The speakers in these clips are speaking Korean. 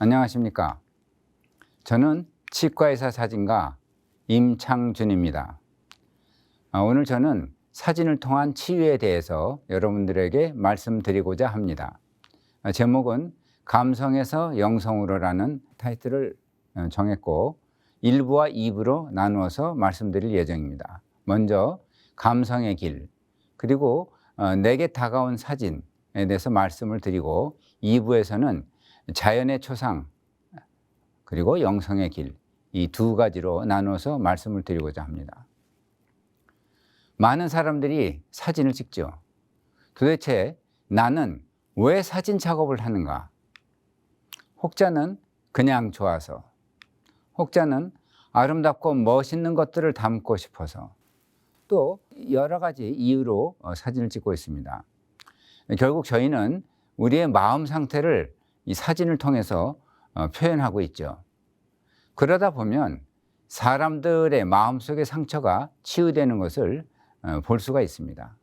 안녕하십니까. 저는 치과의사 사진가 임창준입니다. 오늘 저는 사진을 통한 치유에 대해서 여러분들에게 말씀드리고자 합니다. 제목은 감성에서 영성으로라는 타이틀을 정했고 1부와 2부로 나누어서 말씀드릴 예정입니다. 먼저 감성의 길, 그리고 내게 다가온 사진에 대해서 말씀을 드리고 2부에서는 자연의 초상, 그리고 영성의 길, 이 두 가지로 나누어서 말씀을 드리고자 합니다. 많은 사람들이 사진을 찍죠. 도대체 나는 왜 사진 작업을 하는가? 혹자는 그냥 좋아서, 혹자는 아름답고 멋있는 것들을 담고 싶어서, 또 여러 가지 이유로 사진을 찍고 있습니다. 결국 저희는 우리의 마음 상태를 이 사진을 통해서 표현하고 있죠. 그러다 보면 사람들의 마음속의 상처가 치유되는 것을 볼 수가 있습니다.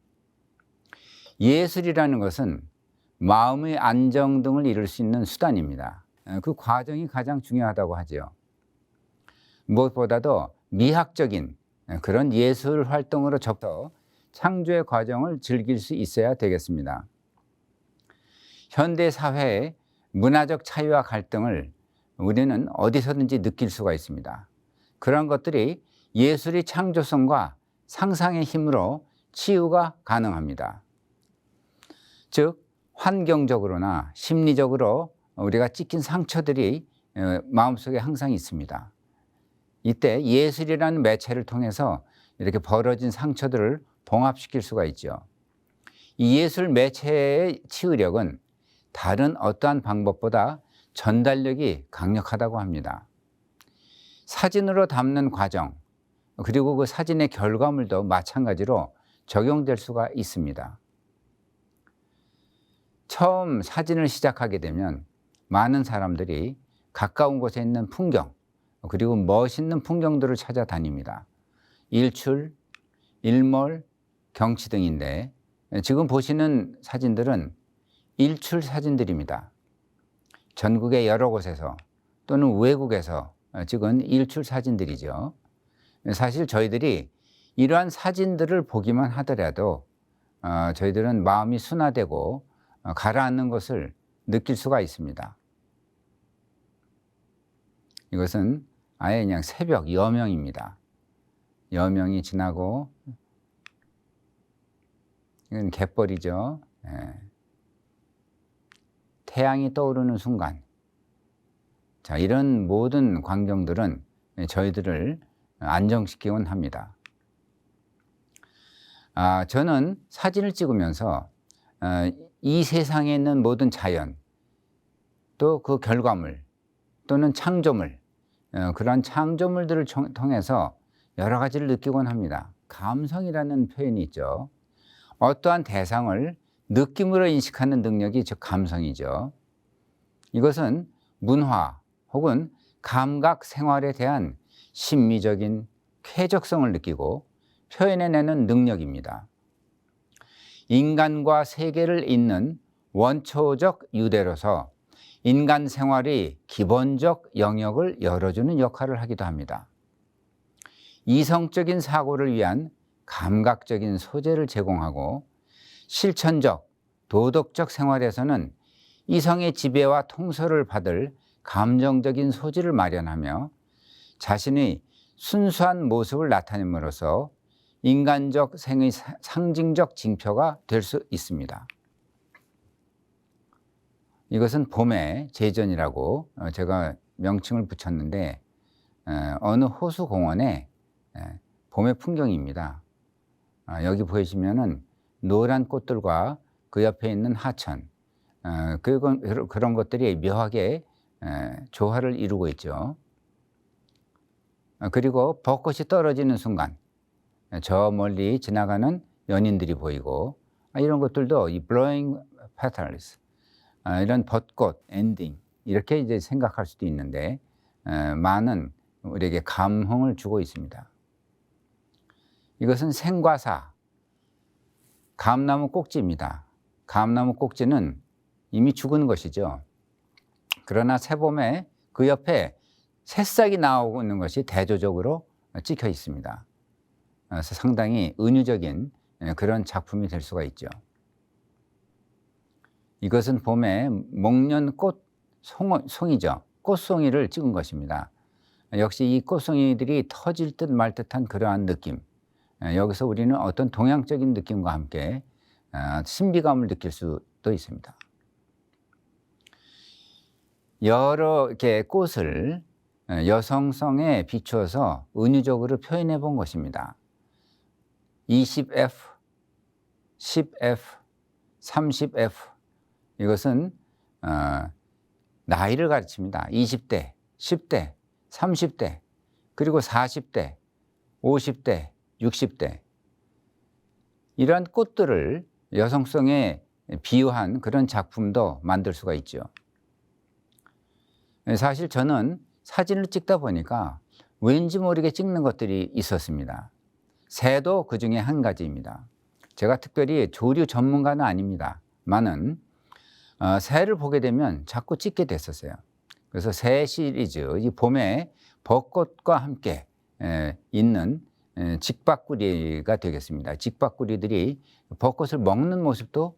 예술이라는 것은 마음의 안정 등을 이룰 수 있는 수단입니다. 그 과정이 가장 중요하다고 하죠. 무엇보다도 미학적인 그런 예술 활동으로 접해 창조의 과정을 즐길 수 있어야 되겠습니다. 현대 사회의 문화적 차이와 갈등을 우리는 어디서든지 느낄 수가 있습니다. 그런 것들이 예술의 창조성과 상상의 힘으로 치유가 가능합니다. 즉, 환경적으로나 심리적으로 우리가 찍힌 상처들이 마음속에 항상 있습니다. 이때 예술이라는 매체를 통해서 이렇게 벌어진 상처들을 봉합시킬 수가 있죠. 이 예술 매체의 치유력은 다른 어떠한 방법보다 전달력이 강력하다고 합니다. 사진으로 담는 과정, 그리고 그 사진의 결과물도 마찬가지로 적용될 수가 있습니다. 처음 사진을 시작하게 되면 많은 사람들이 가까운 곳에 있는 풍경, 그리고 멋있는 풍경들을 찾아다닙니다. 일출, 일몰, 경치 등인데 지금 보시는 사진들은 일출 사진들입니다. 전국의 여러 곳에서 또는 외국에서 찍은 일출 사진들이죠. 사실 저희들이 이러한 사진들을 보기만 하더라도 저희들은 마음이 순화되고 가라앉는 것을 느낄 수가 있습니다. 이것은 아예 그냥 새벽 여명입니다. 여명이 지나고, 이건 갯벌이죠. 태양이 떠오르는 순간, 자, 이런 모든 광경들은 저희들을 안정시키곤 합니다. 저는 사진을 찍으면서 이 세상에 있는 모든 자연, 또 그 결과물, 또는 창조물, 그런 창조물들을 통해서 여러 가지를 느끼곤 합니다. 감성이라는 표현이 있죠. 어떠한 대상을 느낌으로 인식하는 능력이 즉 감성이죠. 이것은 문화 혹은 감각 생활에 대한 심미적인 쾌적성을 느끼고 표현해내는 능력입니다. 인간과 세계를 잇는 원초적 유대로서 인간 생활의 기본적 영역을 열어주는 역할을 하기도 합니다. 이성적인 사고를 위한 감각적인 소재를 제공하고 실천적, 도덕적 생활에서는 이성의 지배와 통솔을 받을 감정적인 소지를 마련하며 자신의 순수한 모습을 나타냄으로써 인간적 생의 상징적 징표가 될 수 있습니다. 이것은 봄의 제전이라고 제가 명칭을 붙였는데 어느 호수 공원의 봄의 풍경입니다. 여기 보이시면은 노란 꽃들과 그 옆에 있는 하천, 그런 것들이 묘하게 조화를 이루고 있죠. 그리고 벚꽃이 떨어지는 순간 저 멀리 지나가는 연인들이 보이고 이런 것들도 이 blowing petals, 이런 벚꽃 엔딩 이렇게 이제 생각할 수도 있는데 많은 우리에게 감흥을 주고 있습니다. 이것은 생과사, 감나무 꼭지입니다. 감나무 꼭지는 이미 죽은 것이죠. 그러나 새봄에 그 옆에 새싹이 나오고 있는 것이 대조적으로 찍혀 있습니다. 그래서 상당히 은유적인 그런 작품이 될 수가 있죠. 이것은 봄에 목련 송이죠. 꽃송이를 찍은 것입니다. 역시 이 꽃송이들이 터질 듯 말 듯한 그러한 느낌. 여기서 우리는 어떤 동양적인 느낌과 함께 신비감을 느낄 수도 있습니다. 여러 개의 꽃을 여성성에 비추어서 은유적으로 표현해 본 것입니다. 20F, 10F, 30F 이것은 나이를 가르칩니다. 20대, 10대, 30대, 그리고 40대, 50대, 60대 이러한 꽃들을 여성성에 비유한 그런 작품도 만들 수가 있죠. 사실 저는 사진을 찍다 보니까 왠지 모르게 찍는 것들이 있었습니다. 새도 그 중에 한 가지입니다. 제가 특별히 조류 전문가는 아닙니다만은 새를 보게 되면 자꾸 찍게 됐었어요. 그래서 새 시리즈, 이 봄에 벚꽃과 함께 있는 직박구리가 되겠습니다. 직박구리들이 벚꽃을 먹는 모습도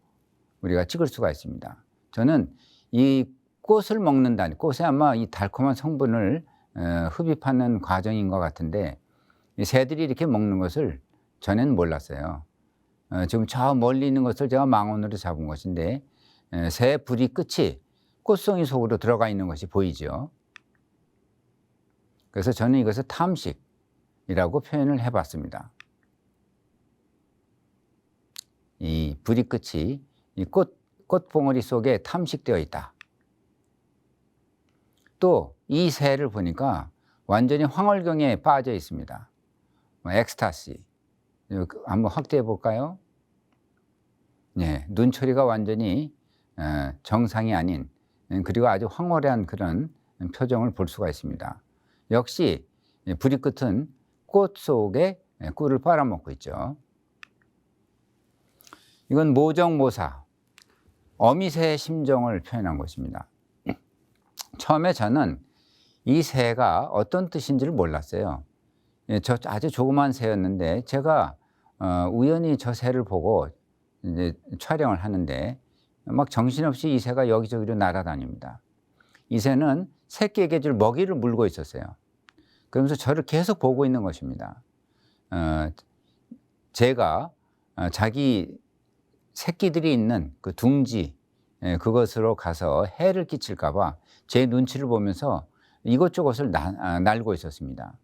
우리가 찍을 수가 있습니다. 저는 이 꽃을 먹는다니, 꽃에 아마 이 달콤한 성분을 흡입하는 과정인 것 같은데 이 새들이 이렇게 먹는 것을 전에는 몰랐어요. 지금 저 멀리 있는 것을 제가 망원으로 잡은 것인데 새 부리 끝이 꽃송이 속으로 들어가 있는 것이 보이죠. 그래서 저는 이것을 탐식이라고 표현을 해봤습니다. 이 부리 끝이 이 꽃봉오리 속에 탐식되어 있다. 또 이 새를 보니까 완전히 황홀경에 빠져 있습니다. 엑스타시. 한번 확대해 볼까요? 네, 눈초리가 완전히 정상이 아닌 그리고 아주 황홀한 그런 표정을 볼 수가 있습니다. 역시 부리끝은 꽃 속에 꿀을 빨아먹고 있죠. 이건 모정모사, 어미새의 심정을 표현한 것입니다. 처음에 저는 이 새가 어떤 뜻인지를 몰랐어요. 저 아주 조그만 새였는데 제가 우연히 저 새를 보고 이제 촬영을 하는데 막 정신없이 이 새가 여기저기로 날아다닙니다. 이 새는 새끼에게 줄 먹이를 물고 있었어요. 그러면서 저를 계속 보고 있는 것입니다. 제가 자기 새끼들이 있는 그 둥지 그것으로 가서 해를 끼칠까 봐 제 눈치를 보면서 이것저것을 날고 있었습니다.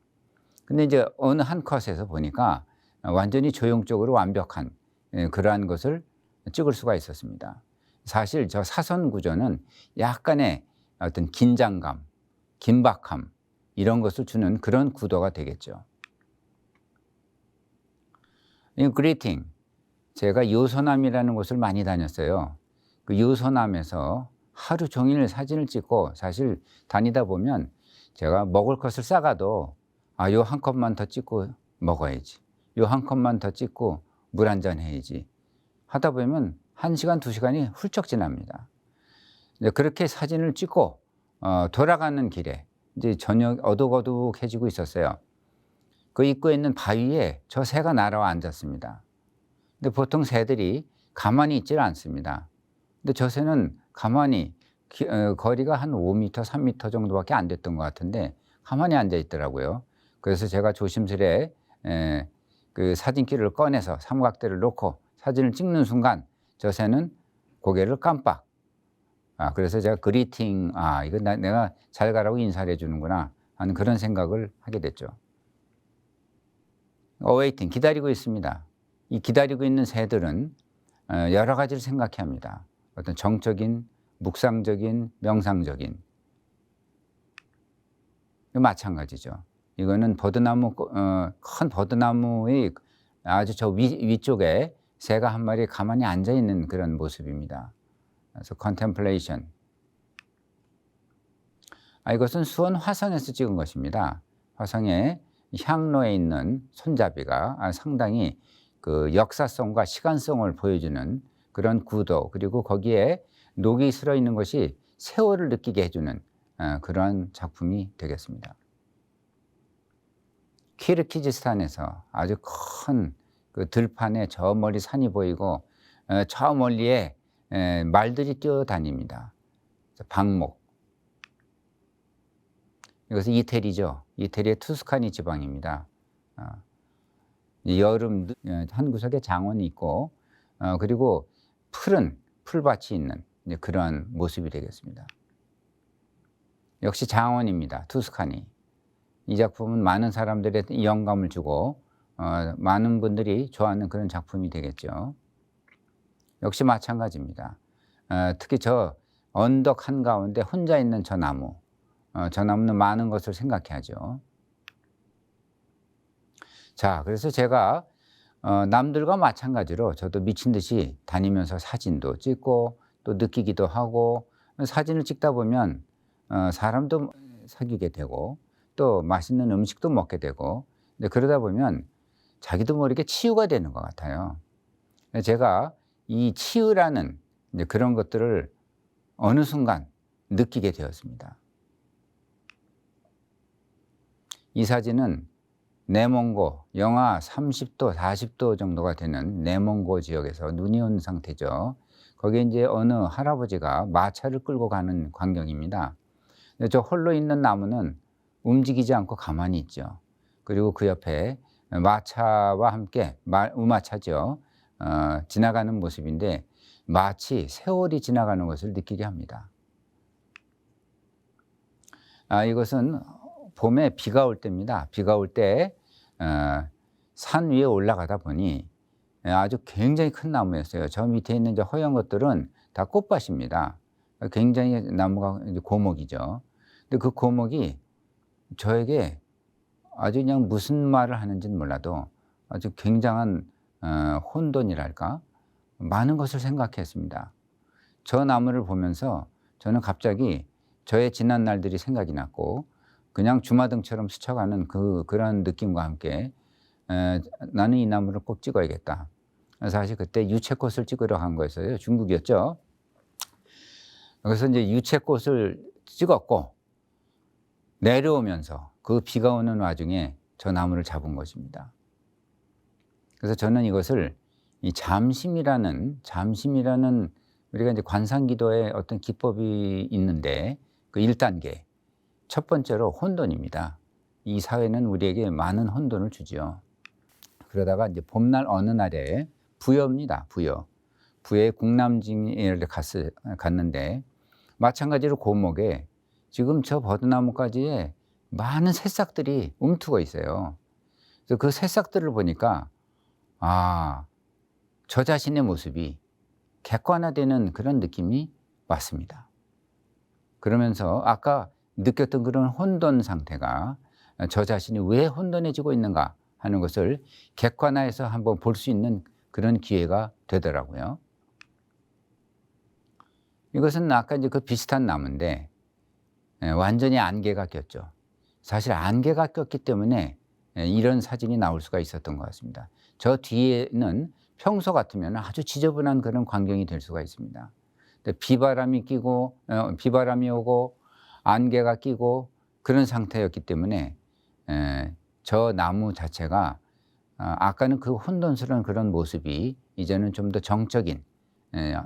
근데 이제 어느 한 컷에서 보니까 완전히 조형적으로 완벽한 그러한 것을 찍을 수가 있었습니다. 사실 저 사선 구조는 약간의 어떤 긴장감, 긴박함 이런 것을 주는 그런 구도가 되겠죠. 이 그리팅, 제가 요소남이라는 곳을 많이 다녔어요. 그 요소남에서 하루 종일 사진을 찍고 사실 다니다 보면 제가 먹을 것을 싸가도 요 한 컵만 더 찍고 먹어야지. 요 한 컵만 더 찍고 물 한 잔 해야지. 하다 보면 1시간, 2시간이 훌쩍 지납니다. 그렇게 사진을 찍고 돌아가는 길에 이제 저녁 어둑어둑해지고 있었어요. 그 입구에 있는 바위에 저 새가 날아와 앉았습니다. 근데 보통 새들이 가만히 있질 않습니다. 근데 저 새는 가만히 거리가 한 5m, 3m 정도밖에 안 됐던 것 같은데 가만히 앉아 있더라고요. 그래서 제가 조심스레 그 사진기를 꺼내서 삼각대를 놓고 사진을 찍는 순간 저 새는 고개를 깜빡. 그래서 제가 그리팅, 이거 내가 잘 가라고 인사를 해주는구나 하는 그런 생각을 하게 됐죠. 어웨이팅, 기다리고 있습니다. 이 기다리고 있는 새들은 여러 가지를 생각해야 합니다. 어떤 정적인, 묵상적인, 명상적인. 마찬가지죠. 이거는 버드나무, 큰 버드나무의 아주 저 위쪽에 새가 한 마리 가만히 앉아 있는 그런 모습입니다. 그래서 컨템플레이션. 이것은 수원 화성에서 찍은 것입니다. 화성에 향로에 있는 손잡이가 상당히 그 역사성과 시간성을 보여주는 그런 구도, 그리고 거기에 녹이 슬어 있는 것이 세월을 느끼게 해주는 그러한 작품이 되겠습니다. 키르기즈스탄에서 아주 큰 그 들판에 저 멀리 산이 보이고 저 멀리에 말들이 뛰어다닙니다. 방목. 이것은 이태리죠. 이태리의 투스카니 지방입니다. 여름 한 구석에 장원이 있고 그리고 푸른 풀밭이 있는 그러한 모습이 되겠습니다. 역시 장원입니다. 투스카니. 이 작품은 많은 사람들의 영감을 주고 많은 분들이 좋아하는 그런 작품이 되겠죠. 역시 마찬가지입니다. 특히 저 언덕 한가운데 혼자 있는 저 나무, 저 나무는 많은 것을 생각해 하죠. 자, 그래서 제가 남들과 마찬가지로 저도 미친 듯이 다니면서 사진도 찍고 또 느끼기도 하고, 사진을 찍다 보면 사람도 사귀게 되고 또 맛있는 음식도 먹게 되고, 근데 그러다 보면 자기도 모르게 치유가 되는 것 같아요. 제가 이 치유라는 그런 것들을 어느 순간 느끼게 되었습니다. 이 사진은 내몽고, 영하 30도, 40도 정도가 되는 내몽고 지역에서 눈이 온 상태죠. 거기에 이제 어느 할아버지가 마차를 끌고 가는 광경입니다. 저 홀로 있는 나무는 움직이지 않고 가만히 있죠. 그리고 그 옆에 마차와 함께 우마차죠. 지나가는 모습인데 마치 세월이 지나가는 것을 느끼게 합니다. 이것은 봄에 비가 올 때입니다. 비가 올 때 산 위에 올라가다 보니 아주 굉장히 큰 나무였어요. 저 밑에 있는 저 허연 것들은 다 꽃밭입니다. 굉장히 나무가 이제 고목이죠. 근데 그 고목이 저에게 아주 그냥 무슨 말을 하는지는 몰라도 아주 굉장한 혼돈이랄까, 많은 것을 생각했습니다. 저 나무를 보면서 저는 갑자기 저의 지난 날들이 생각이 났고, 그냥 주마등처럼 스쳐가는 그런 느낌과 함께 나는 이 나무를 꼭 찍어야겠다. 사실 그때 유채꽃을 찍으러 간 거였어요. 중국이었죠. 그래서 이제 유채꽃을 찍었고 내려오면서 그 비가 오는 와중에 저 나무를 잡은 것입니다. 그래서 저는 이것을 이 잠심이라는 우리가 이제 관상기도의 어떤 기법이 있는데 그 1단계 첫 번째로 혼돈입니다. 이 사회는 우리에게 많은 혼돈을 주죠. 그러다가 이제 봄날 어느 날에 부여입니다. 부여의 국남진에 갔는데 마찬가지로 고목에 지금 저 버드나무가지에 많은 새싹들이 움트고 있어요. 그래서 그 새싹들을 보니까 저 자신의 모습이 객관화되는 그런 느낌이 왔습니다. 그러면서 아까 느꼈던 그런 혼돈 상태가 저 자신이 왜 혼돈해지고 있는가 하는 것을 객관화해서 한번 볼 수 있는 그런 기회가 되더라고요. 이것은 아까 이제 그 비슷한 나무인데 완전히 안개가 꼈죠. 사실 안개가 꼈기 때문에 이런 사진이 나올 수가 있었던 것 같습니다. 저 뒤에는 평소 같으면 아주 지저분한 그런 광경이 될 수가 있습니다. 비바람이 오고 안개가 끼고 그런 상태였기 때문에 저 나무 자체가 아까는 그 혼돈스러운 그런 모습이 이제는 좀 더 정적인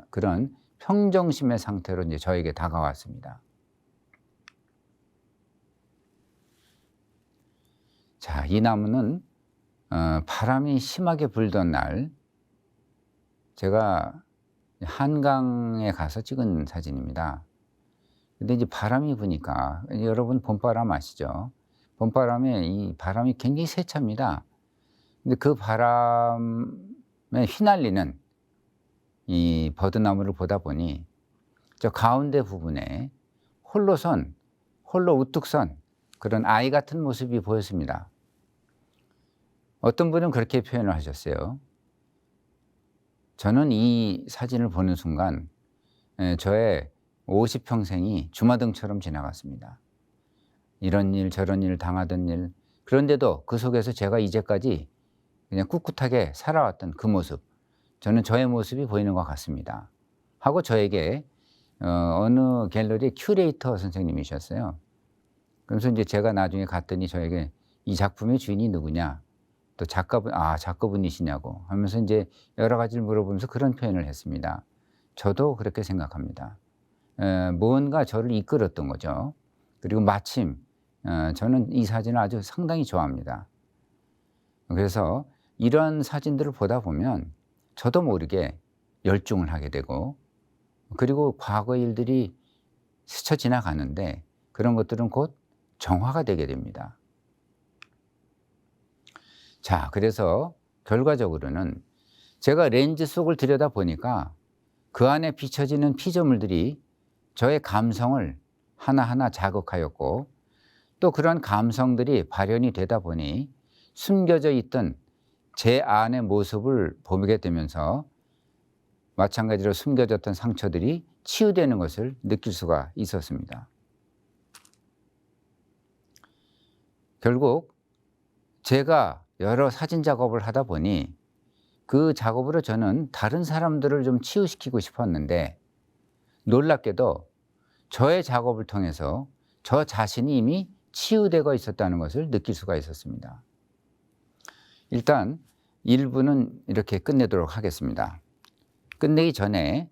그런 평정심의 상태로 이제 저에게 다가왔습니다. 자, 이 나무는 바람이 심하게 불던 날 제가 한강에 가서 찍은 사진입니다. 근데 이제 바람이 부니까, 여러분 봄바람 아시죠? 봄바람에 이 바람이 굉장히 세찹니다. 근데 그 바람에 휘날리는 이 버드나무를 보다 보니 저 가운데 부분에 홀로 우뚝 선 그런 아이 같은 모습이 보였습니다. 어떤 분은 그렇게 표현을 하셨어요. 저는 이 사진을 보는 순간 저의 50평생이 주마등처럼 지나갔습니다. 이런 일 저런 일 당하던 일, 그런데도 그 속에서 제가 이제까지 그냥 꿋꿋하게 살아왔던 그 모습, 저는 저의 모습이 보이는 것 같습니다 하고 저에게 어느 갤러리 큐레이터 선생님이셨어요. 그래서 이제 제가 나중에 갔더니 저에게 이 작품의 주인이 누구냐, 또 작가분이시냐고 하면서 이제 여러 가지를 물어보면서 그런 표현을 했습니다. 저도 그렇게 생각합니다. 무언가 저를 이끌었던 거죠. 그리고 마침 저는 이 사진을 아주 상당히 좋아합니다. 그래서 이런 사진들을 보다 보면 저도 모르게 열중을 하게 되고, 그리고 과거 일들이 스쳐 지나가는데 그런 것들은 곧 정화가 되게 됩니다. 자, 그래서 결과적으로는 제가 렌즈 속을 들여다 보니까 그 안에 비춰지는 피조물들이 저의 감성을 하나하나 자극하였고, 또 그런 감성들이 발현이 되다 보니 숨겨져 있던 제 안의 모습을 보게 되면서 마찬가지로 숨겨졌던 상처들이 치유되는 것을 느낄 수가 있었습니다. 결국 제가 여러 사진 작업을 하다 보니 그 작업으로 저는 다른 사람들을 좀 치유시키고 싶었는데, 놀랍게도 저의 작업을 통해서 저 자신이 이미 치유되고 있었다는 것을 느낄 수가 있었습니다. 일단 1부는 이렇게 끝내도록 하겠습니다. 끝내기 전에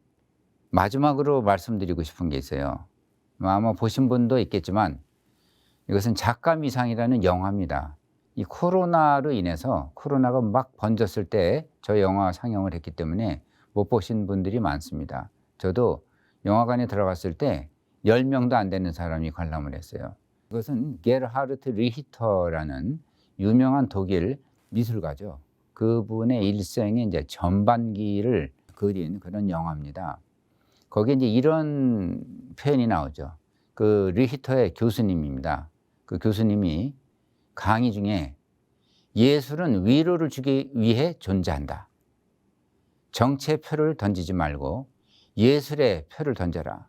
마지막으로 말씀드리고 싶은 게 있어요. 아마 보신 분도 있겠지만 이것은 작가미상이라는 영화입니다. 이 코로나로 인해서 코로나가 막 번졌을 때 저 영화 상영을 했기 때문에 못 보신 분들이 많습니다. 저도 영화관에 들어갔을 때 10명도 안 되는 사람이 관람을 했어요. 이것은 게르하르트 리히터라는 유명한 독일 미술가죠. 그분의 일생의 이제 전반기를 그린 그런 영화입니다. 거기에 이제 이런 표현이 나오죠. 그 리히터의 교수님입니다. 그 교수님이 강의 중에 예술은 위로를 주기 위해 존재한다. 정치의 표를 던지지 말고 예술의 표를 던져라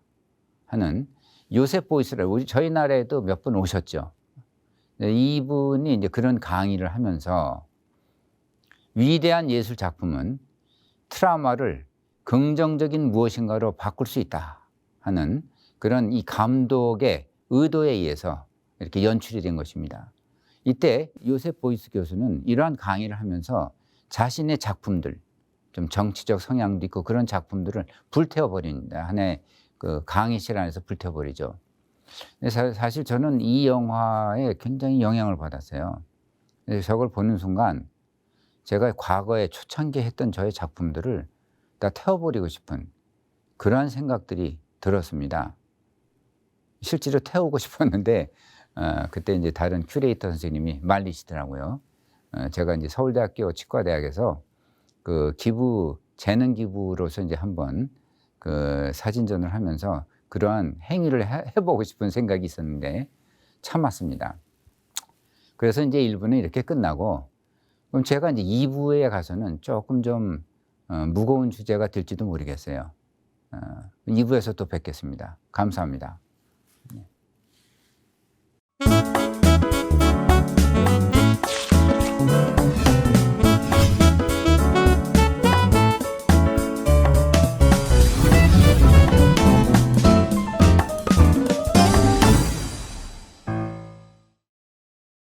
하는 요셉 보이스라고 저희 나라에도 몇 분 오셨죠. 이분이 이제 그런 강의를 하면서 위대한 예술 작품은 트라우마를 긍정적인 무엇인가로 바꿀 수 있다 하는 그런 이 감독의 의도에 의해서 이렇게 연출이 된 것입니다. 이때 요셉 보이스 교수는 이러한 강의를 하면서 자신의 작품들, 좀 정치적 성향도 있고 그런 작품들을 불태워버립니다. 하나의 그 강의실 안에서 불태워버리죠. 사실 저는 이 영화에 굉장히 영향을 받았어요. 저걸 보는 순간 제가 과거에 초창기에 했던 저의 작품들을 다 태워버리고 싶은 그러한 생각들이 들었습니다. 실제로 태우고 싶었는데 그때 이제 다른 큐레이터 선생님이 말리시더라고요. 제가 이제 서울대학교 치과대학에서 그 재능 기부로서 이제 한번 그 사진전을 하면서 그러한 행위를 해보고 싶은 생각이 있었는데 참았습니다. 그래서 이제 1부는 이렇게 끝나고, 그럼 제가 이제 2부에 가서는 조금 좀 무거운 주제가 될지도 모르겠어요. 2부에서 또 뵙겠습니다. 감사합니다.